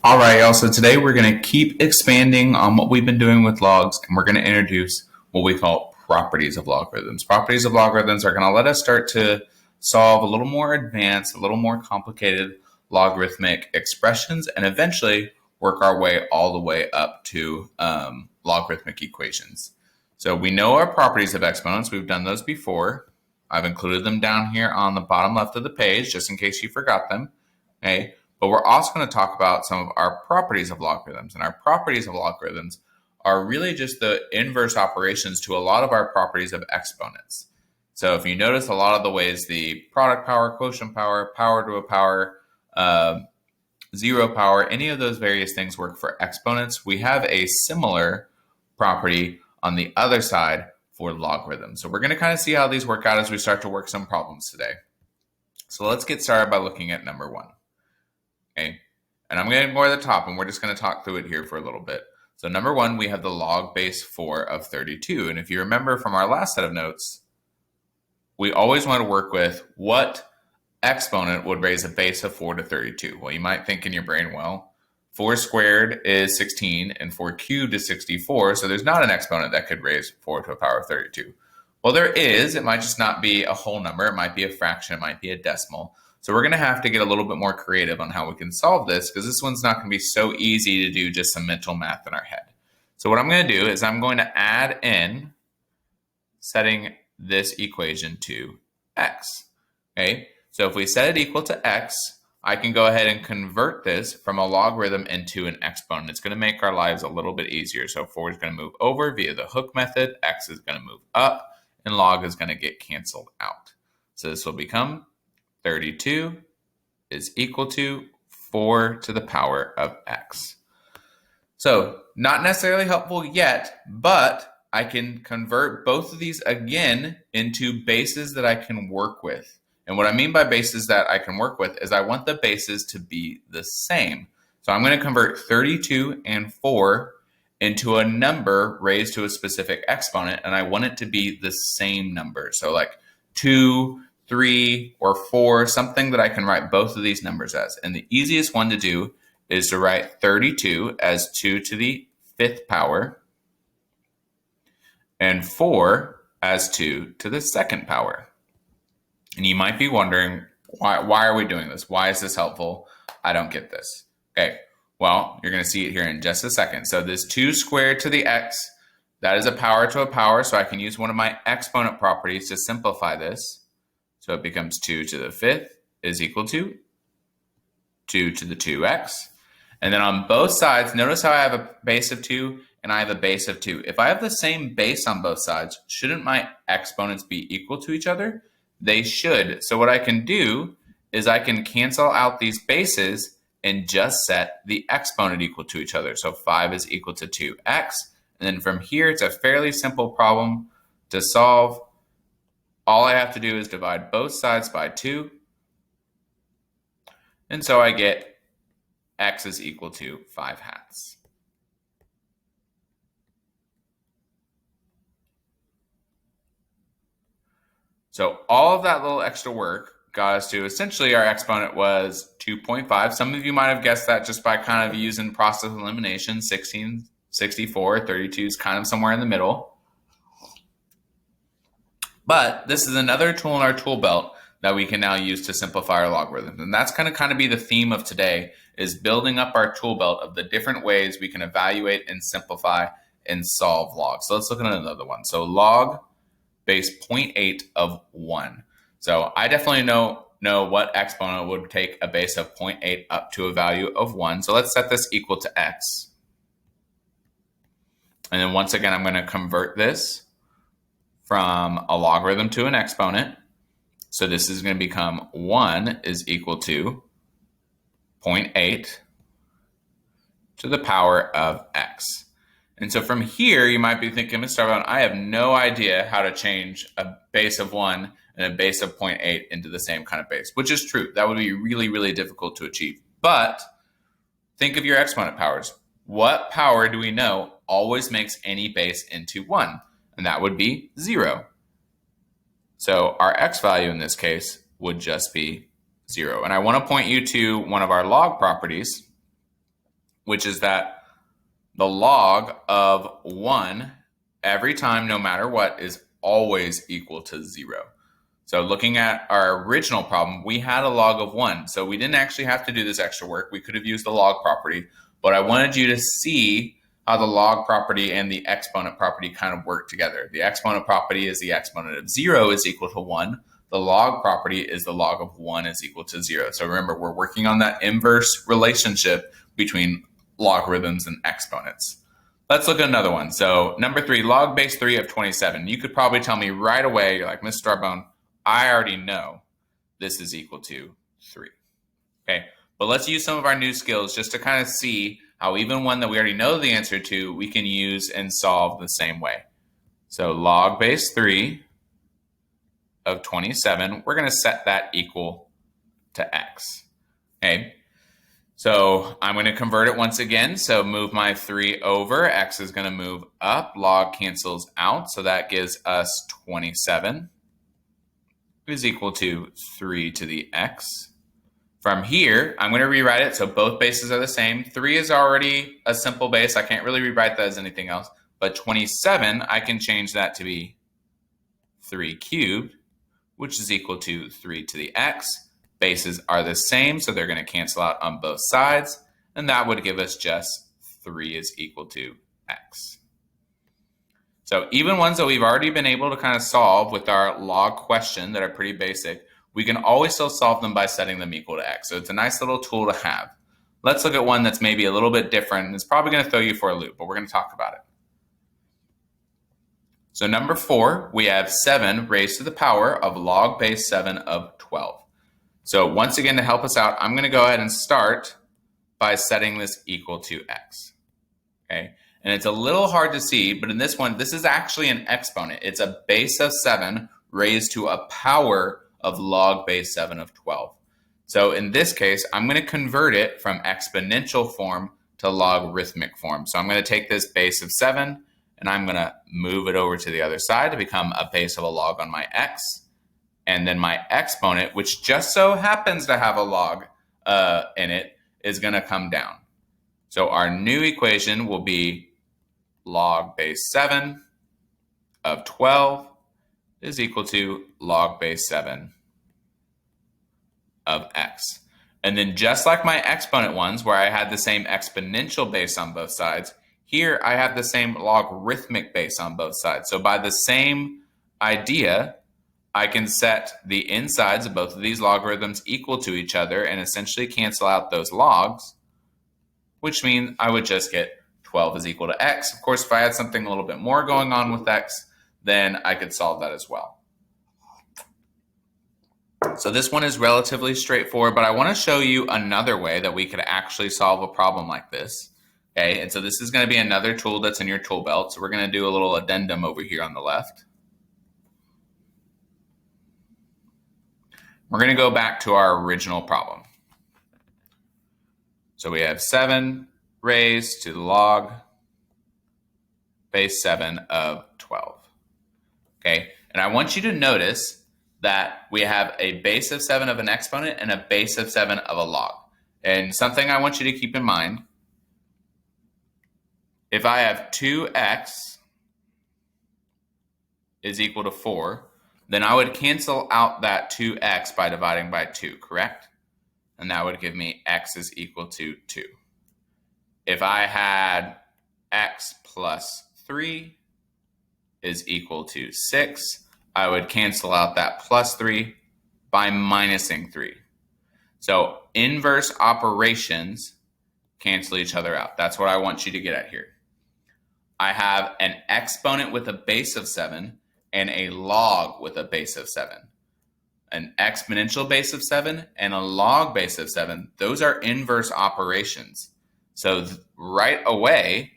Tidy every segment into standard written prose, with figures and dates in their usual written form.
All right, y'all. So today we're going to keep expanding on what we've been doing with logs, and we're going to introduce what we call properties of logarithms. Properties of logarithms are going to let us start to solve a little more advanced, a little more complicated logarithmic expressions, and eventually work our way all the way up to logarithmic equations. So we know our properties of exponents. We've done those before. I've included them down here on the bottom left of the page, just in case you forgot them. Okay. But we're also going to talk about some of our properties of logarithms. And our properties of logarithms are really just the inverse operations to a lot of our properties of exponents. So if you notice a lot of the ways the product power, quotient power, power to a power, zero power, any of those various things work for exponents, we have a similar property on the other side for logarithms. So we're going to kind of see how these work out as we start to work some problems today. So let's get started by looking at number one. Okay. And I'm going to ignore the top, and we're just going to talk through it here for a little bit. So number one, we have the log base 4 of 32. And if you remember from our last set of notes, we always want to work with what exponent would raise a base of 4 to 32. Well, you might think in your brain, well, 4 squared is 16 and 4 cubed is 64. So there's not an exponent that could raise 4 to a power of 32. Well, there is. It might just not be a whole number. It might be a fraction. It might be a decimal. So we're going to have to get a little bit more creative on how we can solve this, because this one's not going to be so easy to do just some mental math in our head. So what I'm going to do is I'm going to add in setting this equation to x. Okay, so if we set it equal to x, I can go ahead and convert this from a logarithm into an exponent. It's going to make our lives a little bit easier. So 4 is going to move over via the hook method, x is going to move up, and log is going to get canceled out. So this will become 32 is equal to 4 to the power of x. So not necessarily helpful yet, but I can convert both of these again into bases that I can work with. And what I mean by bases that I can work with is I want the bases to be the same. So I'm going to convert 32 and 4 into a number raised to a specific exponent, and I want it to be the same number. So like 2, 3, or 4, something that I can write both of these numbers as. And the easiest one to do is to write 32 as 2 to the 5th power and 4 as 2 to the 2nd power. And you might be wondering, why are we doing this? Why is this helpful? I don't get this. Okay, well, you're going to see it here in just a second. So this 2 squared to the x, that is a power to a power, so I can use one of my exponent properties to simplify this. So it becomes 2 to the 5th is equal to 2 to the 2x. And then on both sides, notice how I have a base of 2 and I have a base of 2. If I have the same base on both sides, shouldn't my exponents be equal to each other? They should. So what I can do is I can cancel out these bases and just set the exponent equal to each other. So 5 is equal to 2x. And then from here, it's a fairly simple problem to solve. All I have to do is divide both sides by 2. And so I get x is equal to 5 halves. So all of that little extra work got us to essentially our exponent was 2.5. Some of you might have guessed that just by kind of using process elimination. 16, 64, 32 is kind of somewhere in the middle. But this is another tool in our tool belt that we can now use to simplify our logarithms. And that's going to kind of be the theme of today, is building up our tool belt of the different ways we can evaluate and simplify and solve logs. So let's look at another one. So log base 0.8 of 1. So I definitely know what exponent would take a base of 0.8 up to a value of 1. So let's set this equal to x. And then once again, I'm going to convert this from a logarithm to an exponent. So this is going to become 1 is equal to 0.8 to the power of x. And so from here, you might be thinking, Mr. Starbound, I have no idea how to change a base of 1 and a base of 0.8 into the same kind of base, which is true. That would be really, really difficult to achieve. But think of your exponent powers. What power do we know always makes any base into 1? And that would be 0. So our x value in this case would just be 0. And I want to point you to one of our log properties which is that the log of 1 every time, no matter what, is always equal to 0. So looking at our original problem, we had a log of 1. So we didn't actually have to do this extra work. We could have used the log property, but I wanted you to see how the log property and the exponent property kind of work together. The exponent property is the exponent of 0 is equal to 1. The log property is the log of 1 is equal to 0. So remember, we're working on that inverse relationship between logarithms and exponents. Let's look at another one. So number 3, log base 3 of 27. You could probably tell me right away, you're like, Mr. Starbone, I already know this is equal to 3. Okay, but let's use some of our new skills just to kind of see how even one that we already know the answer to, we can use and solve the same way. So log base 3 of 27, we're going to set that equal to x. Okay, so I'm going to convert it once again. So move my 3 over, x is going to move up, log cancels out, so that gives us 27 is equal to 3 to the x. From here, I'm going to rewrite it so both bases are the same. 3 is already a simple base. I can't really rewrite that as anything else. But 27, I can change that to be 3 cubed, which is equal to 3 to the x. Bases are the same, so they're going to cancel out on both sides. And that would give us just 3 is equal to x. So even ones that we've already been able to kind of solve with our log question that are pretty basic, we can always still solve them by setting them equal to x. So it's a nice little tool to have. Let's look at one that's maybe a little bit different. It's probably going to throw you for a loop, but we're going to talk about it. So number 4, we have 7 raised to the power of log base 7 of 12. So once again, to help us out, I'm going to go ahead and start by setting this equal to x. Okay, and it's a little hard to see, but in this one, this is actually an exponent. It's a base of 7 raised to a power of log base 7 of 12. So in this case, I'm going to convert it from exponential form to logarithmic form. So I'm going to take this base of 7 and I'm going to move it over to the other side to become a base of a log on my x. And then my exponent, which just so happens to have a log in it, is going to come down. So our new equation will be log base 7 of 12 is equal to log base 7 of x. And then just like my exponent ones where I had the same exponential base on both sides, here I have the same logarithmic base on both sides. So by the same idea, I can set the insides of both of these logarithms equal to each other and essentially cancel out those logs, which means I would just get 12 is equal to x. Of course, if I had something a little bit more going on with x, then I could solve that as well. So this one is relatively straightforward, but I want to show you another way that we could actually solve a problem like this. Okay, and so this is going to be another tool that's in your tool belt. So we're going to do a little addendum over here on the left. We're going to go back to our original problem. So we have 7 raised to the log base 7 of 12. Okay, and I want you to notice that we have a base of 7 of an exponent and a base of 7 of a log. And something I want you to keep in mind, if I have 2x is equal to 4, then I would cancel out that 2x by dividing by 2, correct? And that would give me x is equal to 2. If I had x plus 3 is equal to 6, I would cancel out that plus 3 by minusing 3. So inverse operations cancel each other out. That's what I want you to get at here. I have an exponent with a base of 7 and a log with a base of 7. An exponential base of 7 and a log base of 7, those are inverse operations. So right away,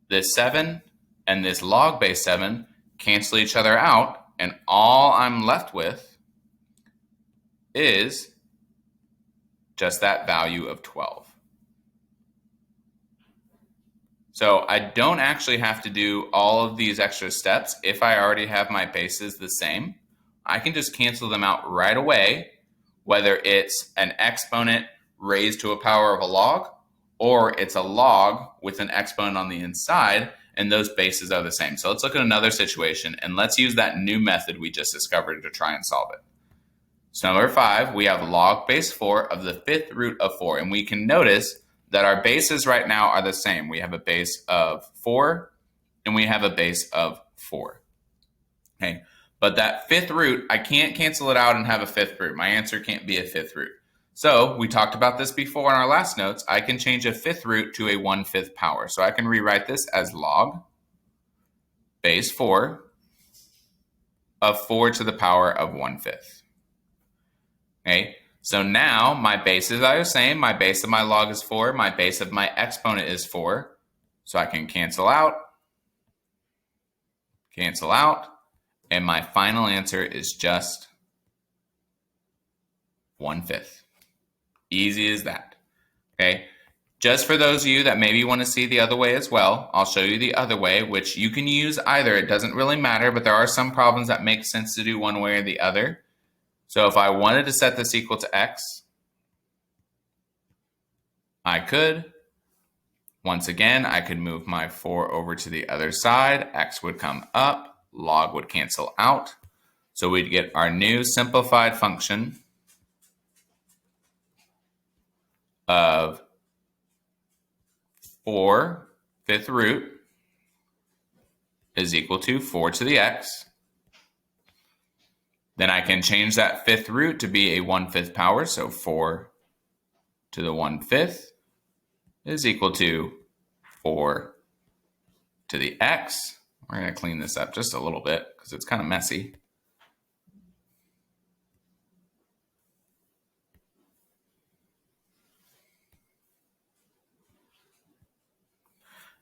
this 7 and this log base 7 cancel each other out, and all I'm left with is just that value of 12. So I don't actually have to do all of these extra steps if I already have my bases the same. I can just cancel them out right away, whether it's an exponent raised to a power of a log or it's a log with an exponent on the inside, and those bases are the same. So let's look at another situation, and let's use that new method we just discovered to try and solve it. So number 5, we have log base 4 of the 5th root of 4, and we can notice that our bases right now are the same. We have a base of 4, and we have a base of 4. Okay, but that 5th root, I can't cancel it out and have a 5th root. My answer can't be a 5th root. So we talked about this before in our last notes. I can change a 5th root to a 1/5 power. So I can rewrite this as log base 4 of 4 to the power of 1/5. Okay, so now my bases are the same. My base of my log is 4. My base of my exponent is 4. So I can cancel out, and my final answer is just 1/5. Easy as that. Okay, just for those of you that maybe want to see the other way as well, I'll show you the other way, which you can use either. It doesn't really matter, but there are some problems that make sense to do one way or the other. So if I wanted to set this equal to x, I could. Once again, I could move my 4 over to the other side. X would come up. Log would cancel out. So we'd get our new simplified function of 4 5th root is equal to 4 to the x. Then I can change that 5th root to be a 1/5 power. So 4 to the 1/5 is equal to 4 to the x. We're going to clean this up just a little bit because it's kind of messy.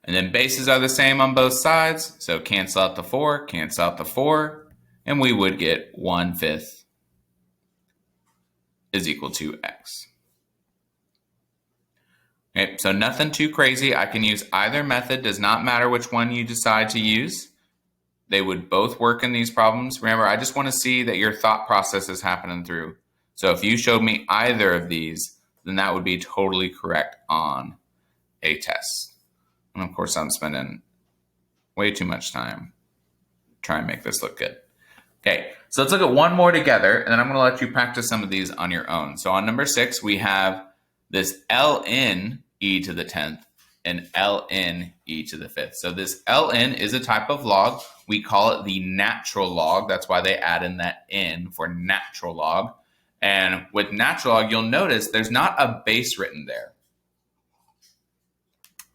And then bases are the same on both sides. So cancel out the 4, cancel out the 4, and we would get 1/5 is equal to x. Okay, so nothing too crazy. I can use either method. Does not matter which one you decide to use. They would both work in these problems. Remember, I just want to see that your thought process is happening through. So if you showed me either of these, then that would be totally correct on a test. And of course, I'm spending way too much time trying to make this look good. Okay, so let's look at one more together, and then I'm going to let you practice some of these on your own. So on number 6, we have this ln e to the 10th and ln e to the 5th. So this ln is a type of log. We call it the natural log. That's why they add in that n for natural log. And with natural log, you'll notice there's not a base written there.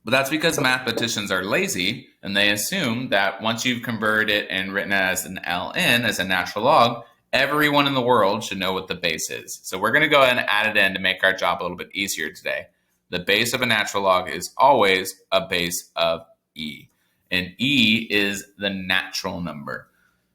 But that's because mathematicians are lazy, and they assume that once you've converted it and written it as an ln, as a natural log, everyone in the world should know what the base is. So we're going to go ahead and add it in to make our job a little bit easier today. The base of a natural log is always a base of e. And e is the natural number.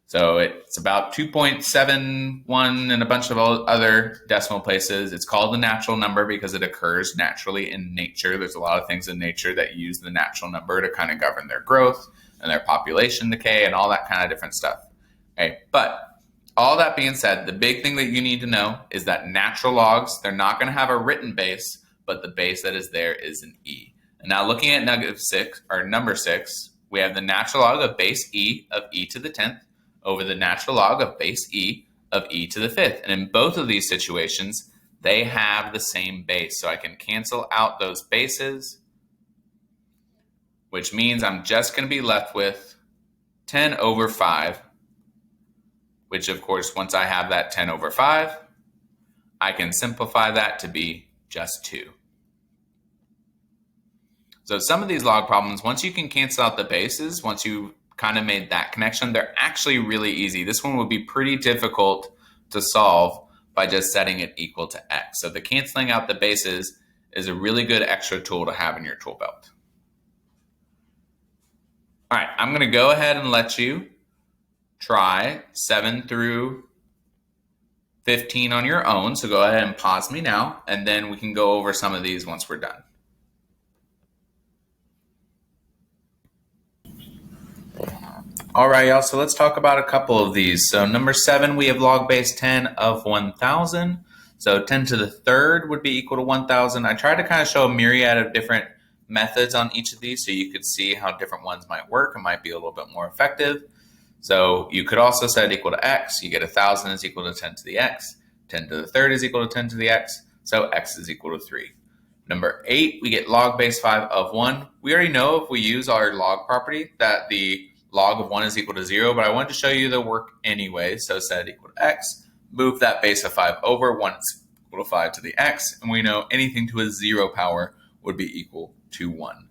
So it's about 2.71 and a bunch of other decimal places. It's called the natural number because it occurs naturally in nature. There's a lot of things in nature that use the natural number to kind of govern their growth and their population decay and all that kind of different stuff. Okay, but all that being said, the big thing that you need to know is that natural logs, they're not going to have a written base, but the base that is there is an e. And now looking at number 6, we have the natural log of base e of e to the 10th over the natural log of base e of e to the 5th. And in both of these situations, they have the same base. So I can cancel out those bases, which means I'm just going to be left with 10 over 5, which of course, once I have that 10 over 5, I can simplify that to be just 2. So some of these log problems, once you can cancel out the bases, once you kind of made that connection, they're actually really easy. This one would be pretty difficult to solve by just setting it equal to x. So the canceling out the bases is a really good extra tool to have in your tool belt. All right, I'm going to go ahead and let you try 7 through 15 on your own. So go ahead and pause me now, and then we can go over some of these once we're done. All right, y'all, so let's talk about a couple of these. So number 7, we have log base 10 of 1,000. So 10 to the third would be equal to 1,000. I tried to kind of show a myriad of different methods on each of these so you could see how different ones might work and might be a little bit more effective. So you could also set it equal to x. You get 1,000 is equal to 10 to the x. 10 to the third is equal to 10 to the x. So x is equal to 3. Number 8, we get log base 5 of 1. We already know if we use our log property that the log of 1 is equal to 0, but I wanted to show you the work anyway. So set it equal to x. Move that base of 5 over. 1 is equal to 5 to the x. And we know anything to a 0 power would be equal to 1.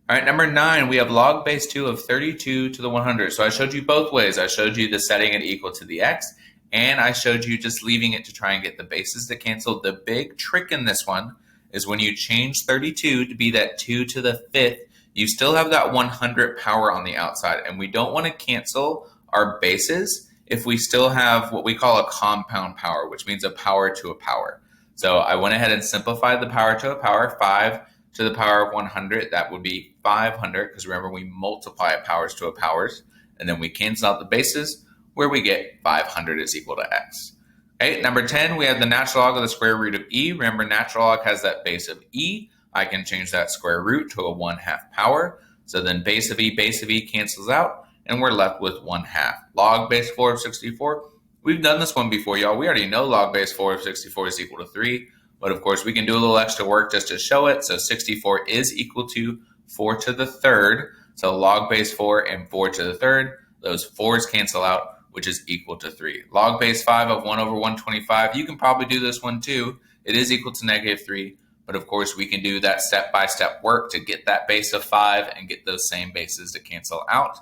All right, number 9, we have log base 2 of 32 to the 100. So I showed you both ways. I showed you the setting it equal to the x, and I showed you just leaving it to try and get the bases to cancel. The big trick in this one is when you change 32 to be that 2 to the 5th, you still have that 100 power on the outside, and we don't want to cancel our bases if we still have what we call a compound power, which means a power to a power. So I went ahead and simplified the power to a power. 5 to the power of 100, that would be 500, because remember we multiply powers to a powers, and then we cancel out the bases where we get 500 is equal to x. Okay, number 10, we have the natural log of the square root of e. Remember, natural log has that base of e. I can change that square root to a 1/2 power. So then base of e cancels out, and we're left with 1/2. Log base 4 of 64. We've done this one before, y'all. We already know log base 4 of 64 is equal to 3. But of course, we can do a little extra work just to show it. So 64 is equal to 4 to the third. So log base 4 and 4 to the third, those 4's cancel out, which is equal to 3. Log base 5 of 1 over 125. You can probably do this one too. It is equal to -3. But of course, we can do that step-by-step work to get that base of 5 and get those same bases to cancel out.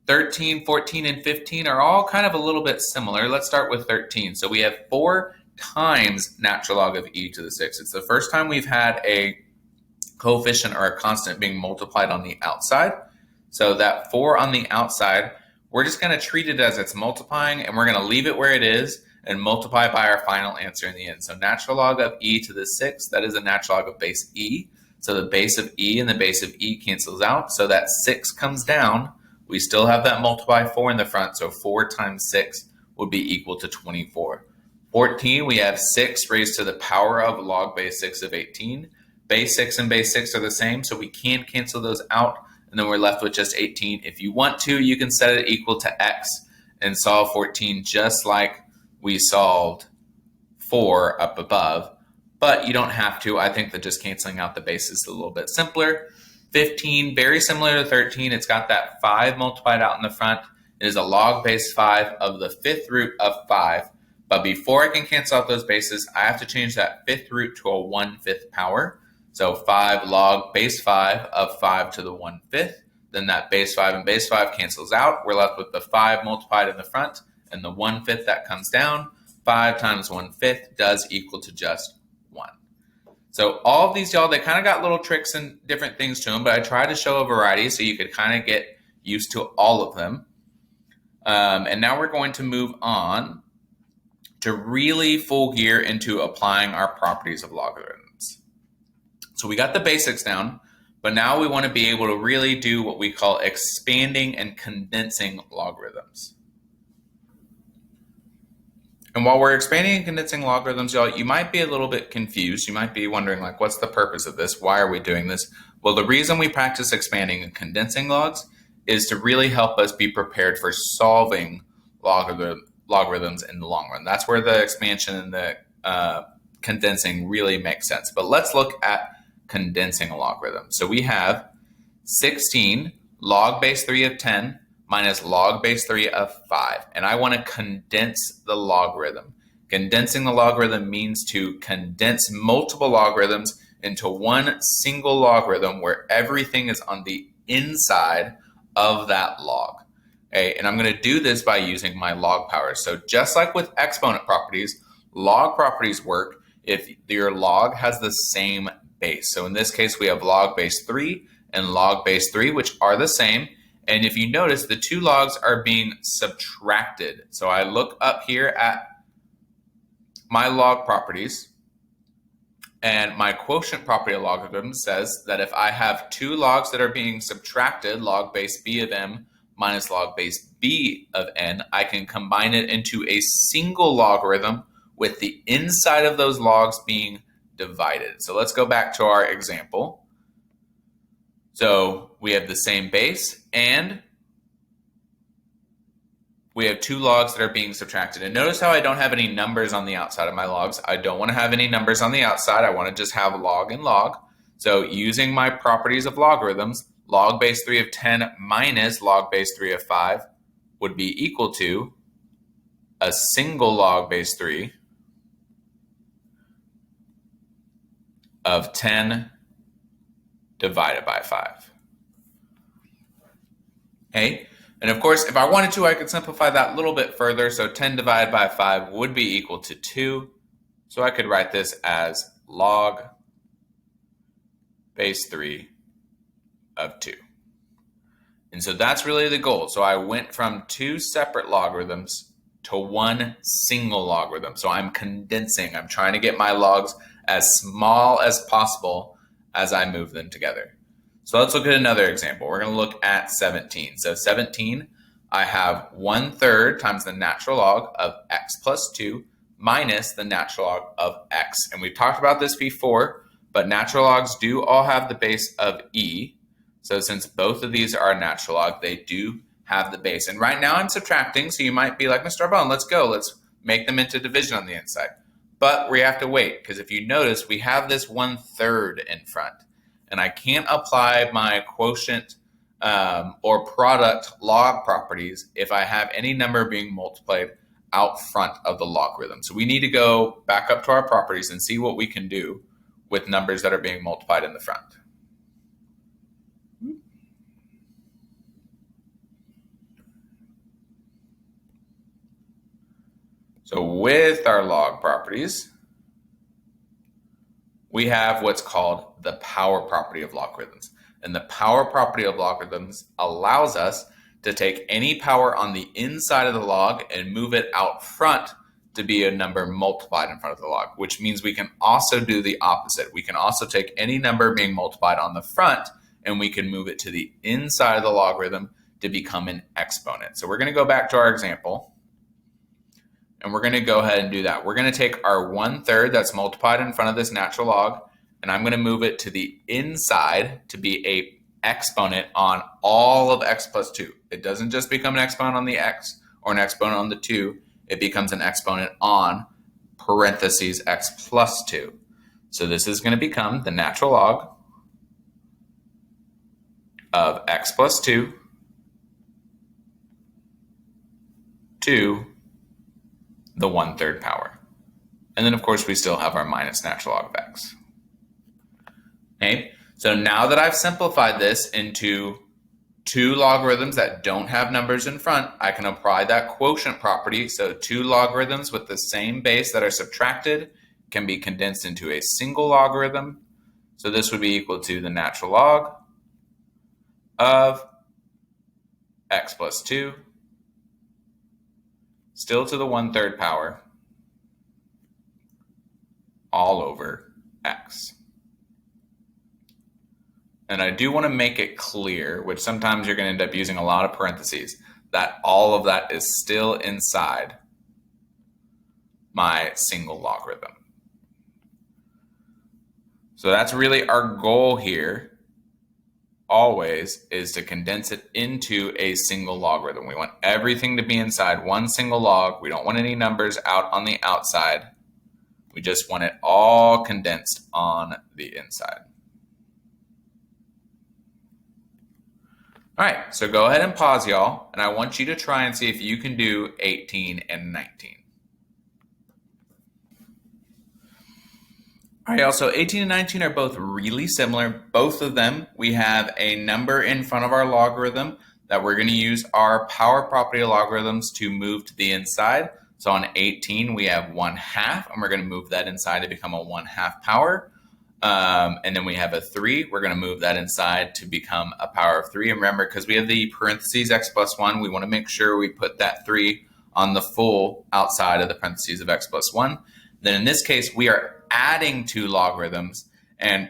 13, 14, and 15 are all kind of a little bit similar. Let's start with 13. So we have 4 times natural log of e to the 6. It's the first time we've had a coefficient or a constant being multiplied on the outside. So that 4 on the outside, we're just going to treat it as it's multiplying, and we're going to leave it where it is and multiply by our final answer in the end. So natural log of e to the 6, that is a natural log of base e. So the base of e and the base of e cancels out. So that 6 comes down. We still have that multiply 4 in the front, so 4 times 6 would be equal to 24. 14, we have 6 raised to the power of log base 6 of 18. Base 6 and base 6 are the same, so we can cancel those out, and then we're left with just 18. If you want to, you can set it equal to x and solve 14 just like we solved 4 up above, but you don't have to. I think that just canceling out the base is a little bit simpler. 15, very similar to 13. It's got that 5 multiplied out in the front. It is a log base 5 of the 5th root of 5. But before I can cancel out those bases, I have to change that 5th root to a 1/5 power. So 5 log base 5 of 5 to the 1/5. Then that base 5 and base 5 cancels out. We're left with the 5 multiplied in the front and the 1/5 that comes down. 5 times 1/5 does equal to just 1. So all of these, y'all, they kind of got little tricks and different things to them, but I tried to show a variety so you could kind of get used to all of them. And now we're going to move on to really full gear into applying our properties of logarithms. So we got the basics down, but now we want to be able to really do what we call expanding and condensing logarithms. And while we're expanding and condensing logarithms, y'all, you might be a little bit confused. You might be wondering, like, what's the purpose of this? Why are we doing this? Well, the reason we practice expanding and condensing logs is to really help us be prepared for solving logarithms in the long run. That's where the expansion and the condensing really makes sense. But let's look at condensing a logarithm. So we have 16 log base 3 of 10 minus log base 3 of 5. And I want to condense the logarithm. Condensing the logarithm means to condense multiple logarithms into one single logarithm where everything is on the inside of that log. Okay, and I'm going to do this by using my log powers. So just like with exponent properties, log properties work if your log has the same base. So in this case, we have log base 3 and log base 3, which are the same. And if you notice, the two logs are being subtracted. So I look up here at my log properties, and my quotient property of logarithms says that if I have two logs that are being subtracted, log base b of m minus log base b of n, I can combine it into a single logarithm with the inside of those logs being divided. So let's go back to our example. So we have the same base and we have two logs that are being subtracted. And notice how I don't have any numbers on the outside of my logs. I don't want to have any numbers on the outside. I want to just have log and log. So using my properties of logarithms, log base 3 of 10 minus log base 3 of 5 would be equal to a single log base 3 of 10 divided by 5. Okay, and of course, if I wanted to, I could simplify that a little bit further. So 10 divided by 5 would be equal to 2. So I could write this as log base 3 of 2. And so that's really the goal. So I went from two separate logarithms to one single logarithm. So I'm condensing. I'm trying to get my logs as small as possible as I move them together. So let's look at another example. We're going to look at 17. So 17, I have 1/3 times the natural log of x plus 2 minus the natural log of x. And we've talked about this before, but natural logs do all have the base of e. So since both of these are natural log, they do have the base. And right now I'm subtracting, so you might be like, Mr. Arbonne, let's go. Let's make them into division on the inside. But we have to wait, because if you notice, we have this 1/3 in front. And I can't apply my quotient or product log properties if I have any number being multiplied out front of the logarithm. So we need to go back up to our properties and see what we can do with numbers that are being multiplied in the front. So with our log properties, we have what's called the power property of logarithms. And the power property of logarithms allows us to take any power on the inside of the log and move it out front to be a number multiplied in front of the log, which means we can also do the opposite. We can also take any number being multiplied on the front and we can move it to the inside of the logarithm to become an exponent. So we're going to go back to our example. And we're going to go ahead and do that. We're going to take our 1/3 that's multiplied in front of this natural log, and I'm going to move it to the inside to be a exponent on all of x plus 2. It doesn't just become an exponent on the x or an exponent on the 2. It becomes an exponent on parentheses x plus 2. So this is going to become the natural log of x plus 2 to the 1/3 power. And then of course we still have our minus natural log of x. Okay, so now that I've simplified this into two logarithms that don't have numbers in front, I can apply that quotient property. So two logarithms with the same base that are subtracted can be condensed into a single logarithm. So this would be equal to the natural log of x plus 2 still to the 1/3 power all over x. And I do want to make it clear, which sometimes you're going to end up using a lot of parentheses, that all of that is still inside my single logarithm. So that's really our goal here, always, is to condense it into a single logarithm. We want everything to be inside one single log. We don't want any numbers out on the outside. We just want it all condensed on the inside. All right, so go ahead and pause, y'all, and I want you to try and see if you can do 18 and 19. All right, y'all, so 18 and 19 are both really similar. Both of them, we have a number in front of our logarithm that we're going to use our power property of logarithms to move to the inside. So on 18, we have 1/2, and we're going to move that inside to become a 1/2 power. And then we have a 3. We're going to move that inside to become a power of 3. And remember, because we have the parentheses x plus 1, we want to make sure we put that 3 on the full outside of the parentheses of x plus 1. Then in this case, we are adding two logarithms, and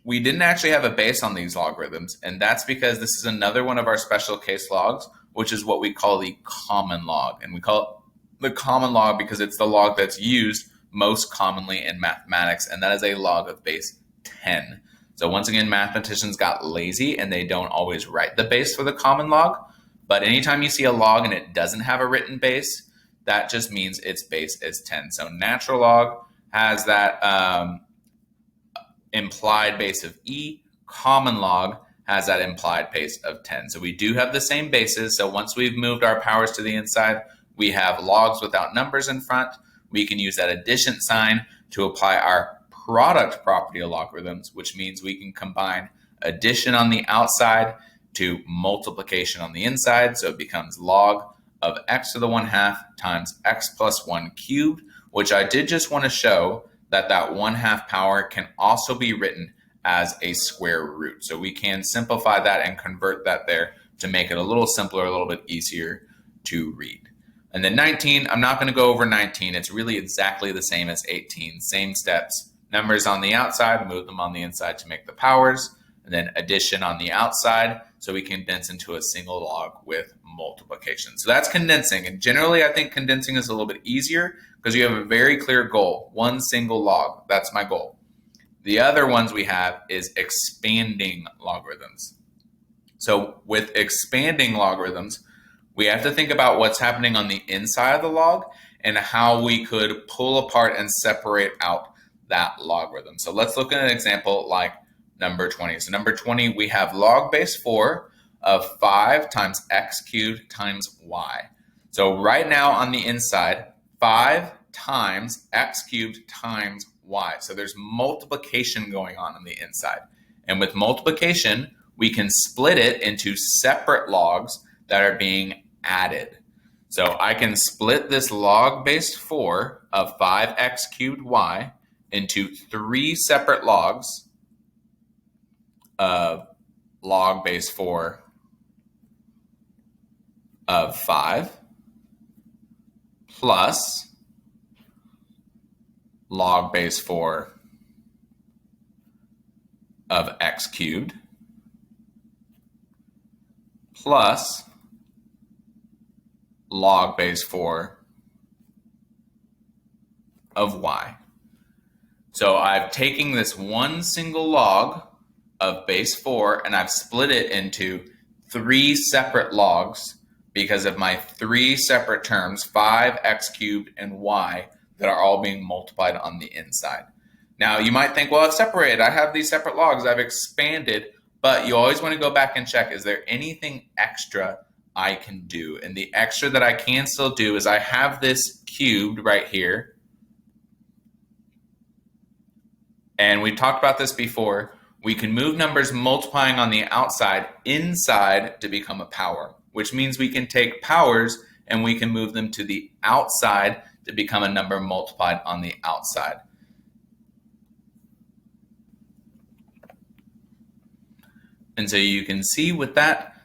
we didn't actually have a base on these logarithms, and that's because this is another one of our special case logs, which is what we call the common log, and we call the common log because it's the log that's used most commonly in mathematics, and that is a log of base 10. So once again, mathematicians got lazy and they don't always write the base for the common log. But anytime you see a log and it doesn't have a written base, that just means its base is 10. So natural log has that implied base of e. Common log has that implied base of 10. So we do have the same bases. So once we've moved our powers to the inside, we have logs without numbers in front. We can use that addition sign to apply our product property of logarithms, which means we can combine addition on the outside to multiplication on the inside. So it becomes log of x to the 1/2 times x plus 1 cubed, which I did just want to show that that 1/2 power can also be written as a square root. So we can simplify that and convert that there to make it a little simpler, a little bit easier to read. And then 19, I'm not going to go over 19. It's really exactly the same as 18. Same steps. Numbers on the outside, move them on the inside to make the powers. And then addition on the outside, so we condense into a single log with multiplication. So that's condensing. And generally, I think condensing is a little bit easier because you have a very clear goal. One single log. That's my goal. The other ones we have is expanding logarithms. So with expanding logarithms, we have to think about what's happening on the inside of the log and how we could pull apart and separate out that logarithm. So let's look at an example like number 20. So number 20, we have log base 4 of 5 times x cubed times y. So right now on the inside, 5 times x cubed times y. So there's multiplication going on the inside. And with multiplication, we can split it into separate logs that are being added. So I can split this log base 4 of 5x cubed y into 3 separate logs of log base 4 of 5 plus log base 4 of x cubed plus log base 4 of y. So I've taken this one single log of base 4 and I've split it into 3 separate logs because of my 3 separate terms, 5x cubed and y, that are all being multiplied on the inside. Now you might think, well, it's separated. I have these separate logs. I've expanded, but you always want to go back and check, is there anything extra I can do? And the extra that I can still do is I have this cubed right here. And we talked about this before. We can move numbers multiplying on the outside inside to become a power, which means we can take powers and we can move them to the outside to become a number multiplied on the outside. And so you can see with that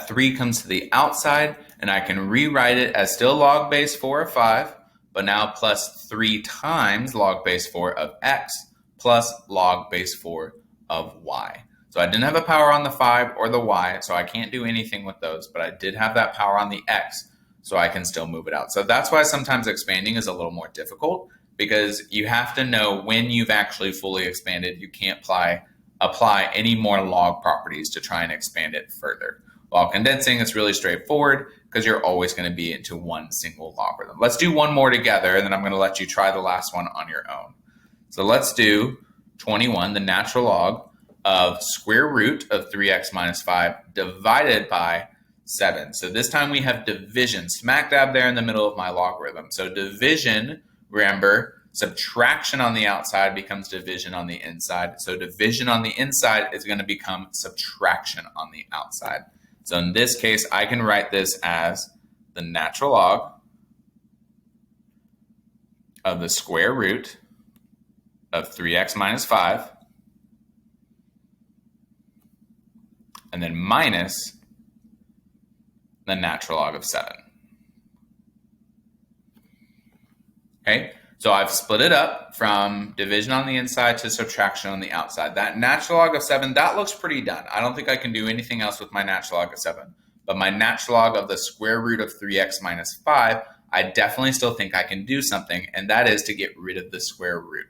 3 comes to the outside, and I can rewrite it as still log base 4 of 5, but now plus 3 times log base 4 of x plus log base 4 of y. So I didn't have a power on the 5 or the y, so I can't do anything with those, but I did have that power on the x, so I can still move it out. So that's why sometimes expanding is a little more difficult, because you have to know when you've actually fully expanded. You can't apply any more log properties to try and expand it further. While condensing, it's really straightforward because you're always going to be into one single logarithm. Let's do one more together, and then I'm going to let you try the last one on your own. So let's do 21, the natural log of square root of 3x minus 5 divided by 7. So this time we have division, smack dab there in the middle of my logarithm. So division, remember, subtraction on the outside becomes division on the inside. So division on the inside is going to become subtraction on the outside. So in this case, I can write this as the natural log of the square root of 3x minus 5, and then minus the natural log of 7. Okay, so I've split it up from division on the inside to subtraction on the outside. That natural log of 7, that looks pretty done. I don't think I can do anything else with my natural log of 7. But my natural log of the square root of 3x minus 5, I definitely still think I can do something, and that is to get rid of the square root.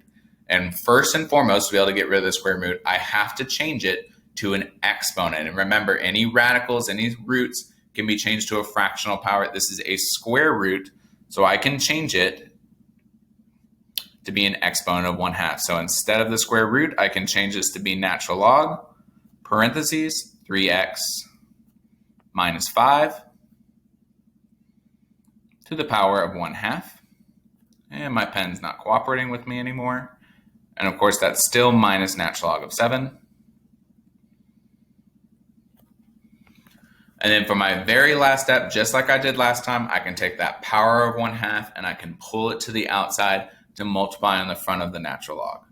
And first and foremost, to be able to get rid of the square root, I have to change it to an exponent. And remember, any radicals, any roots can be changed to a fractional power. This is a square root, so I can change it to be an exponent of 1/2. So instead of the square root, I can change this to be natural log, parentheses, 3x minus 5 to the power of 1/2. And my pen's not cooperating with me anymore. And of course, that's still minus natural log of 7. And then for my very last step, just like I did last time, I can take that power of 1/2 and I can pull it to the outside to multiply on the front of the natural log.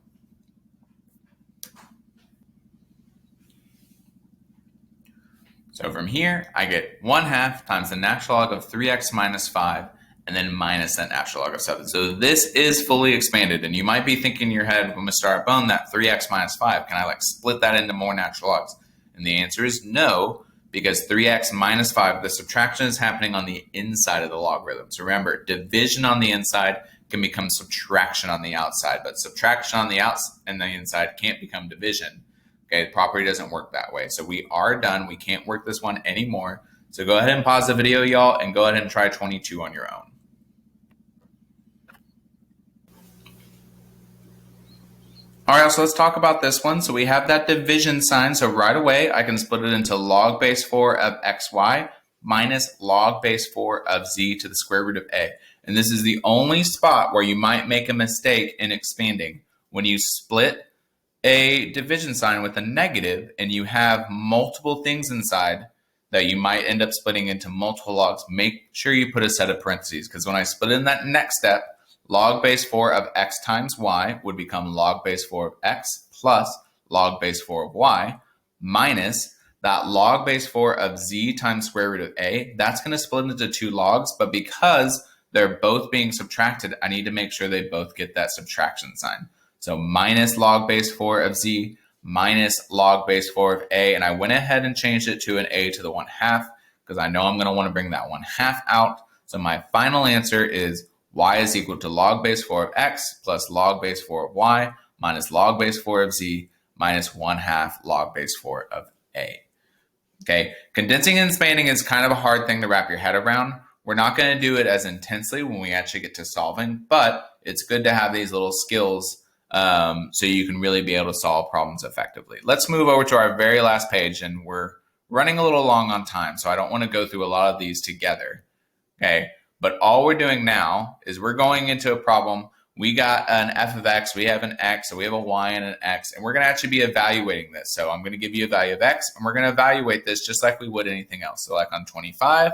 So from here, I get 1/2 times the natural log of 3x minus 5, and then minus that natural log of 7. So this is fully expanded, and you might be thinking in your head, well, Mr. Arbone, that 3x minus 5, can I like split that into more natural logs? And the answer is no, because 3x minus 5, the subtraction is happening on the inside of the logarithm. So remember, division on the inside can become subtraction on the outside, but subtraction on the outside and the inside can't become division. Okay, the property doesn't work that way. So we are done. We can't work this one anymore. So go ahead and pause the video, y'all, and go ahead and try 22 on your own. All right, so let's talk about this one. So we have that division sign. So right away, I can split it into log base 4 of xy minus log base 4 of z to the square root of a. And this is the only spot where you might make a mistake in expanding. When you split a division sign with a negative and you have multiple things inside that you might end up splitting into multiple logs, make sure you put a set of parentheses, because when I split in that next step, log base 4 of x times y would become log base 4 of x plus log base 4 of y minus that log base 4 of z times square root of a. That's going to split into 2 logs, but because they're both being subtracted, I need to make sure they both get that subtraction sign. So minus log base 4 of z minus log base 4 of a, and I went ahead and changed it to an a to the 1/2 because I know I'm going to want to bring that 1/2 out. So my final answer is y is equal to log base 4 of x plus log base 4 of y minus log base 4 of z minus 1/2 log base 4 of a. Okay, condensing and expanding is kind of a hard thing to wrap your head around. We're not going to do it as intensely when we actually get to solving, but it's good to have these little skills so you can really be able to solve problems effectively. Let's move over to our very last page, and we're running a little long on time, so I don't want to go through a lot of these together. Okay, but all we're doing now is we're going into a problem. We got an f of x, we have an x, so we have a y and an x, and we're going to actually be evaluating this. So I'm going to give you a value of x, and we're going to evaluate this just like we would anything else. So like on 25,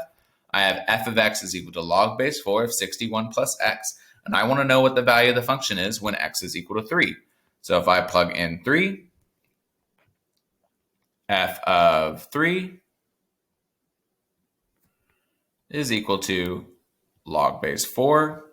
I have f of x is equal to log base 4 of 61 plus x, and I want to know what the value of the function is when x is equal to 3. So if I plug in 3, f of 3 is equal to log base 4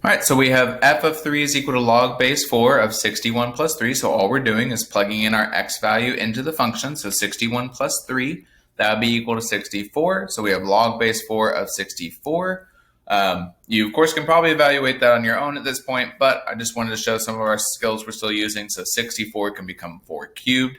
All right, so we have f of 3 is equal to log base 4 of 61 plus 3. So all we're doing is plugging in our x value into the function. So 61 plus 3, that would be equal to 64. So we have log base 4 of 64. You, of course, can probably evaluate that on your own at this point, but I just wanted to show some of our skills we're still using. So 64 can become 4 cubed.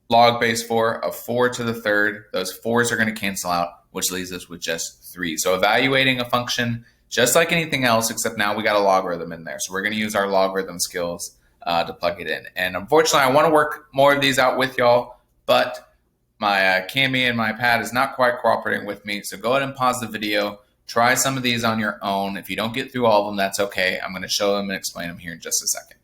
Log base 4 of 4 to the third. Those 4s are going to cancel out, which leaves us with just 3. So evaluating a function, just like anything else, except now we got a logarithm in there. So we're going to use our logarithm skills to plug it in. And unfortunately, I want to work more of these out with y'all, but my Cami and my pad is not quite cooperating with me. So go ahead and pause the video. Try some of these on your own. If you don't get through all of them, that's okay. I'm going to show them and explain them here in just a second.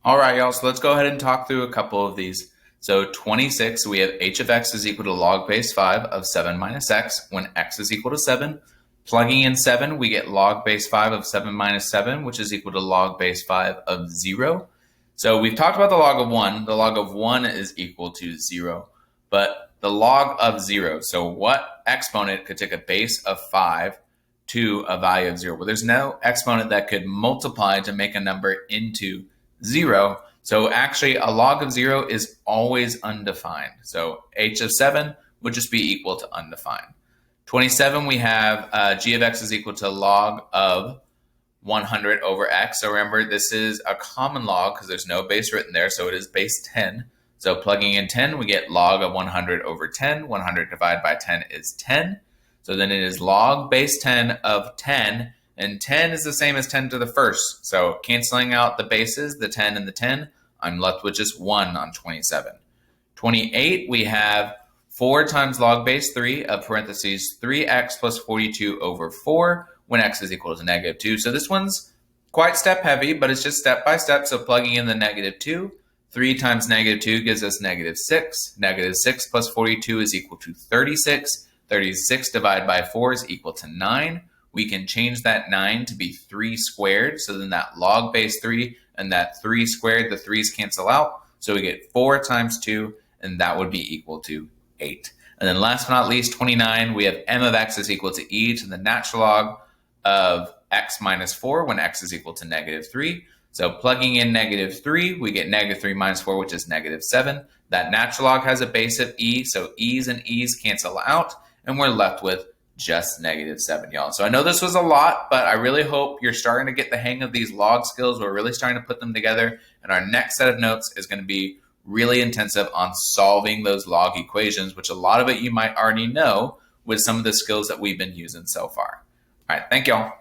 All right, y'all. So let's go ahead and talk through a couple of these. So 26, we have h of x is equal to log base 5 of 7 minus x when x is equal to 7. Plugging in 7, we get log base 5 of 7 minus 7, which is equal to log base 5 of 0. So we've talked about the log of 1. The log of 1 is equal to 0. But the log of 0, so what exponent could take a base of 5 to a value of 0? Well, there's no exponent that could multiply to make a number into 0. So actually, a log of 0 is always undefined. So h of 7 would just be equal to undefined. 27, we have g of x is equal to log of 100 over x. So remember, this is a common log because there's no base written there, so it is base 10. So plugging in 10, we get log of 100 over 10. 100 divided by 10 is 10. So then it is log base 10 of 10, and 10 is the same as 10 to the first. So canceling out the bases, the 10 and the 10, I'm left with just 1 on 27. 28, we have 4 times log base 3 of parentheses 3x plus 42 over 4 when x is equal to negative 2. So this one's quite step heavy, but it's just step by step. So plugging in the negative 2, 3 times negative 2 gives us negative 6. Negative 6 plus 42 is equal to 36. 36 divided by 4 is equal to 9. We can change that 9 to be 3 squared. So then that log base 3 and that 3 squared, the 3's cancel out. So we get 4 times 2, and that would be equal to 8. And then last but not least, 29, we have m of x is equal to e to the natural log of x minus 4 when x is equal to negative 3. So plugging in negative 3, we get negative 3 minus 4, which is negative 7. That natural log has a base of e, so e's and e's cancel out, and we're left with just negative 7, y'all. So I know this was a lot, but I really hope you're starting to get the hang of these log skills. We're really starting to put them together, and our next set of notes is going to be really intensive on solving those log equations, which a lot of it you might already know with some of the skills that we've been using so far. All right, thank y'all.